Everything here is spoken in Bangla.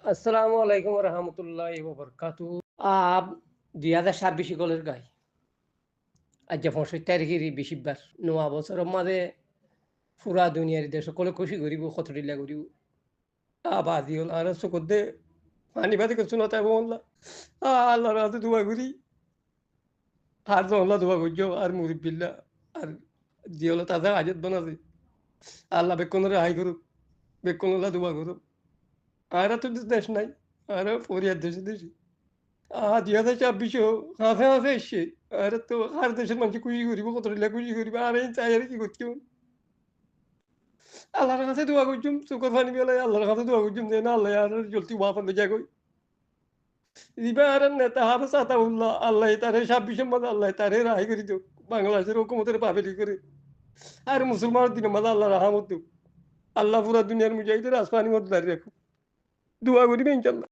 আসসালামু আলাইকুম রহমতুল্লাহ বরকাতু। আব 2026 গলের গাই আজ 65 তারিখের বেশিরবার নোয়া বছরের মাঝে পুরা দুনিয়ার দেশ সকলে খুশি করিব কতটিলা করিব বাজি হল আর চকুর দে পানি বাদে কিছু না তাই বললা আল্লাহর হাতে দোয়া করি আর জল্লা দোয়া করছো আর মুরব্বিল্লা আর যে হলো তাদের হাজত বানাছে আল্লাহ বেক্ষণ রেহাই করুক বেক্ষণ দোয়া করুক আর তো দেশ নাই আর পরিয়ার দেশে দেশে 2026 হাসে হাসে এসছে আর তো আর দেশের মানুষ খুশি করিব কতটা খুশি করিব আর এই চাই আর কি করছি আল্লাহর কাছে দোয়া করছুম চোখের পানি বেলায় আল্লাহর কাছে দোয়া করছুম যে না আল্লাহ আর জলদি ওয়াফান যা কই দিবা আর নেতা হার সাতাউল্লাহ আল্লাহ তারে 26 মাস আল্লাহ তারে রায় করি তো বাংলাদেশের হুকুমতের পাবেলি করে আর মুসলমানের দিনের মাঝে আল্লাহ রাহামত আল্লাহ পুরা দুনিয়ার মুজাহিদের আসমানি মত দাঁড়িয়ে রাখো দোয়া করিবে ইনশাল্লাহ।